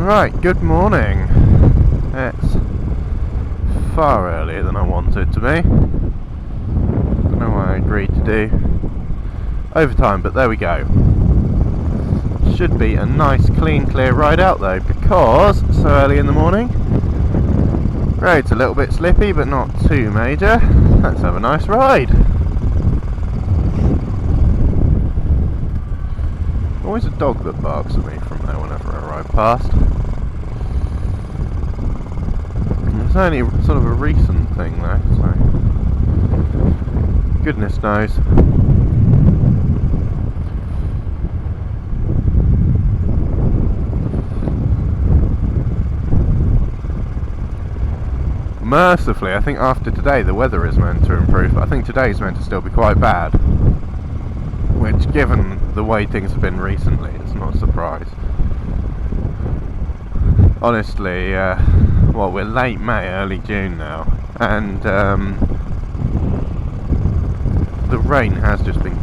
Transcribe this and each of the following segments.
Right, good morning. It's far earlier than I wanted to be. Don't know why I agreed to do overtime, but there we go. Should be a nice, clean, clear ride out though, because it's so early in the morning. Road's a little bit slippy, but not too major. Let's have a nice ride. Always a dog that barks at me from there whenever I ride past. It's only sort of a recent thing though, so goodness knows. Mercifully, I think after today the weather is meant to improve, but I think today's meant to still be quite bad. Which, given the way things have been recently, it's not a surprise. Honestly, we're late May, early June now, and the rain has just been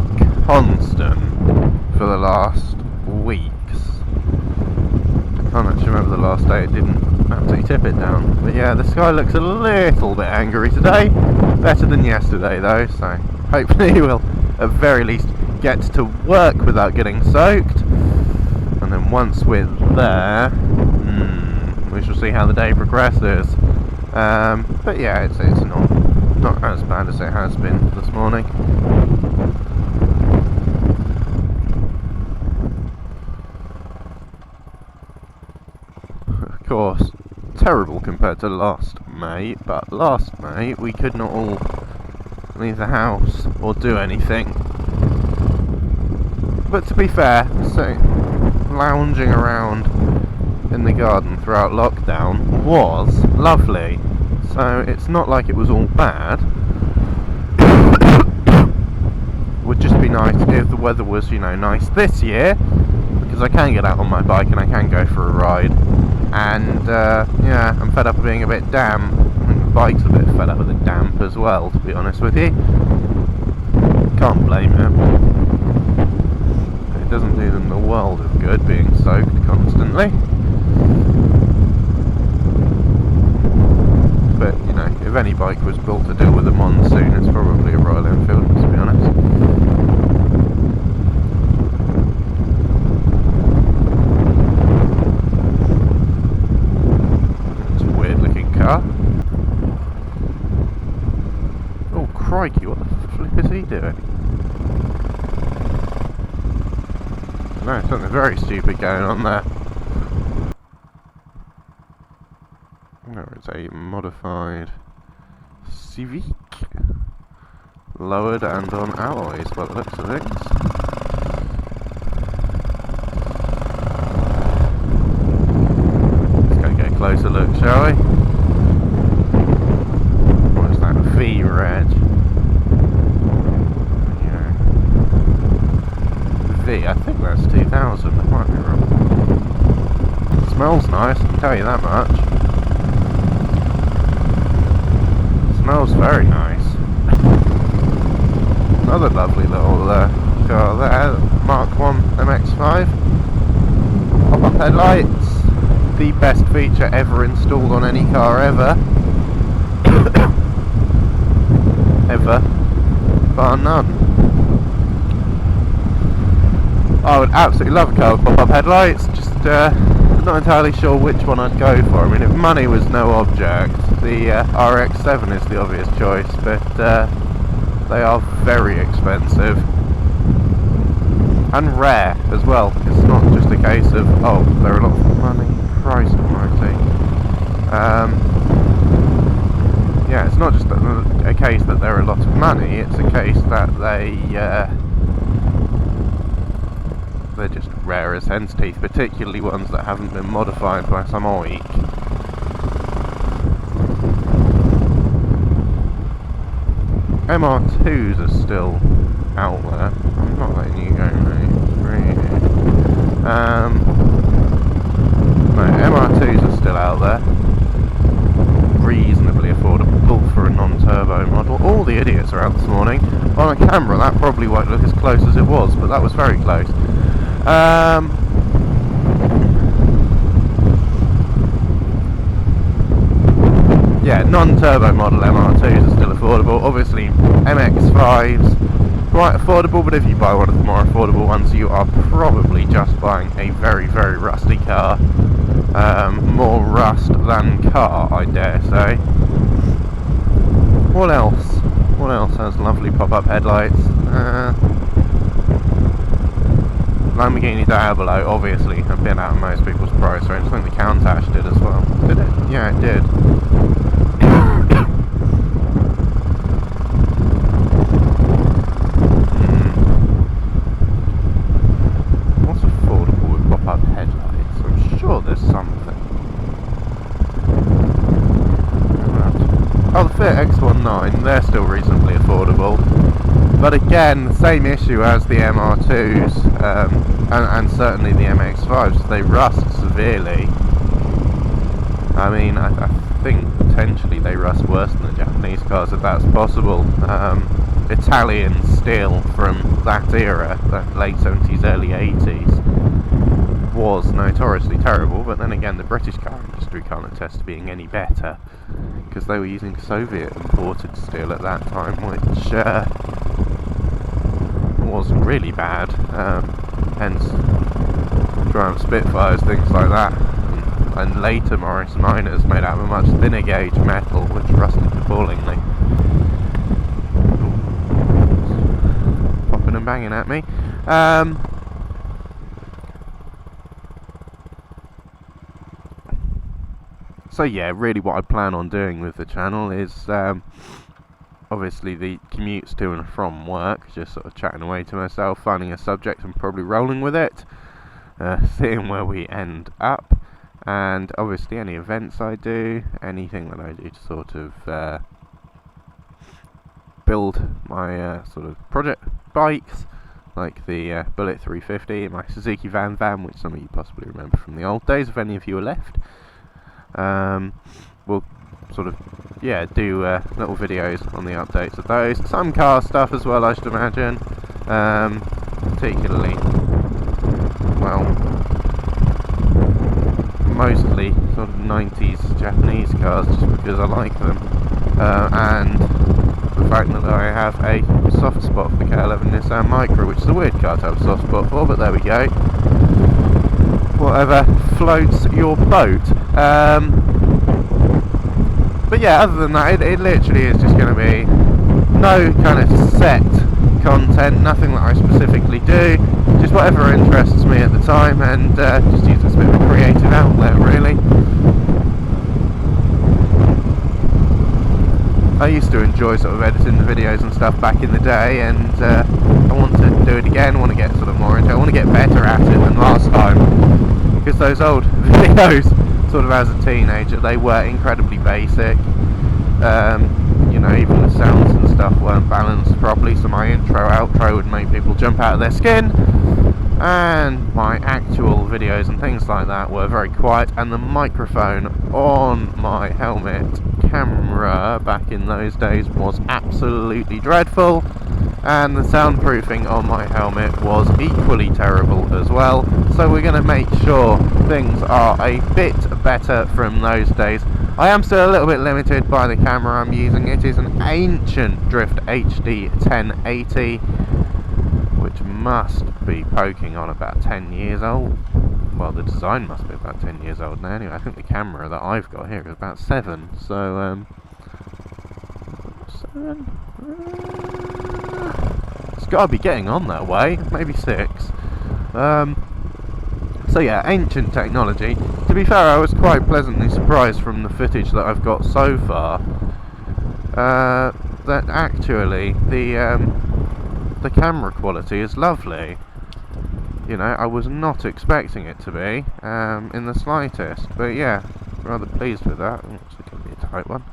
constant for the last weeks. I can't actually remember the last day it didn't absolutely tip it down. But yeah, the sky looks a little bit angry today. Better than yesterday though, so hopefully we'll at very least get to work without getting soaked. And then once we're there, we shall see how the day progresses. But yeah, it's not as bad as it has been this morning. Of course, terrible compared to last May, but last May we could not all leave the house or do anything. But to be fair, so lounging around in the garden throughout lockdown was lovely. So it's not like it was all bad. Would just be nice if the weather was, nice this year, because I can get out on my bike and I can go for a ride. And yeah, I'm fed up of being a bit damp. I think the bike's a bit fed up with the damp as well, to be honest with you. Can't blame it. It doesn't do them the world of good being soaked constantly. But, if any bike was built to deal with a monsoon, it's probably a Royal Enfield, to be honest. Oh crikey, what the flip is he doing? No, something very stupid going on there. No, it's a modified Civic. Lowered and on alloys by the looks of things. Let's go get a closer look, shall we? V-Reg. V, I think that's 2000, I might be wrong. It smells nice, I can tell you that much. It smells very nice. Another lovely little car there, Mark 1 MX-5. Pop-up headlights, the best feature ever installed on any car ever. Ever, bar none. I would absolutely love a car with pop-up headlights, just not entirely sure which one I'd go for. I mean, if money was no object, the RX-7 is the obvious choice, but they are very expensive. And rare as well. It's not just a case of, they're a lot of money, Christ almighty. Yeah, it's not just a case that they're a lot of money, it's a case that they're just rare as hen's teeth, particularly ones that haven't been modified by some oik. MR2s are still out there. I'm not letting you go, mate. No, MR2s are still out there. Reasonably affordable for a non-turbo model. All the idiots are out this morning. On a camera that probably won't look as close as it was, but that was very close. yeah, non-turbo model MR2s are still affordable. Obviously, MX-5s quite affordable, but if you buy one of the more affordable ones, you are probably just buying a very, very rusty car. More rust than car, I dare say. What else? What else has lovely pop-up headlights? Lamborghini Diablo, obviously, have been out of most people's price range. I think the Countach did as well. Did it? Yeah, it did. What's affordable with pop-up headlights? I'm sure there's something. Oh, the Fiat X19, they're still reasonably affordable. But again, the same issue as the MR2s, and certainly the MX-5s, they rust severely. I mean, I think potentially they rust worse than the Japanese cars, if that's possible. Italian steel from that era, that late 70s, early 80s, was notoriously terrible, but then again, the British car industry can't attest to being any better, because they were using Soviet imported steel at that time, which was really bad. Hence Triumph Spitfires, things like that, and later Morris Minors made out of a much thinner gauge metal, which rusted appallingly. Popping and banging at me. So yeah, really what I plan on doing with the channel is obviously the commutes to and from work, just sort of chatting away to myself, finding a subject and probably rolling with it, seeing where we end up, and obviously any events I do, anything that I do to sort of build my sort of project bikes, like the Bullet 350, my Suzuki Van, which some of you possibly remember from the old days, if any of you are left. We'll sort of, yeah, do little videos on the updates of those. Some car stuff as well, I should imagine. Particularly, well, mostly sort of 90s Japanese cars, just because I like them. And the fact that I have a soft spot for the K11 Nissan Micra, which is a weird car to have a soft spot for, but there we go. Whatever floats your boat. But yeah, other than that, it literally is just going to be no kind of set content, nothing that I specifically do, just whatever interests me at the time, and just use it as a bit of a creative outlet, really. I used to enjoy sort of editing the videos and stuff back in the day, and I want to do it again. I want to get sort of more into it. I want to get better at it than last time, because those old videos, sort of as a teenager, they were incredibly basic. You know, even the sounds and stuff weren't balanced properly, so my intro outro would make people jump out of their skin, and my actual videos and things like that were very quiet, and the microphone on my helmet camera back in those days was absolutely dreadful, and the soundproofing on my helmet was equally terrible as well. So we're going to make sure things are a bit better from those days. I am still a little bit limited by the camera I'm using. It is an ancient Drift HD 1080, which must be poking on about 10 years old. Well, the design must be about 10 years old now. Anyway, I think the camera that I've got here is about 7. So, 7? It's got to be getting on that way. Maybe 6. So yeah, ancient technology. To be fair, I was quite pleasantly surprised from the footage that I've got so far, that actually the camera quality is lovely. You know, I was not expecting it to be, in the slightest. But yeah, rather pleased with that. Oh, it's going to be a tight one.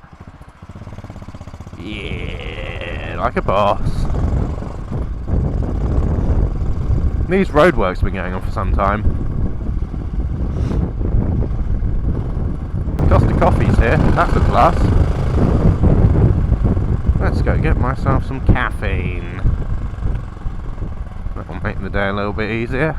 Yeah, like a boss. These roadworks have been going on for some time. Costa Coffee's here, that's a plus. Let's go get myself some caffeine. That'll make the day a little bit easier.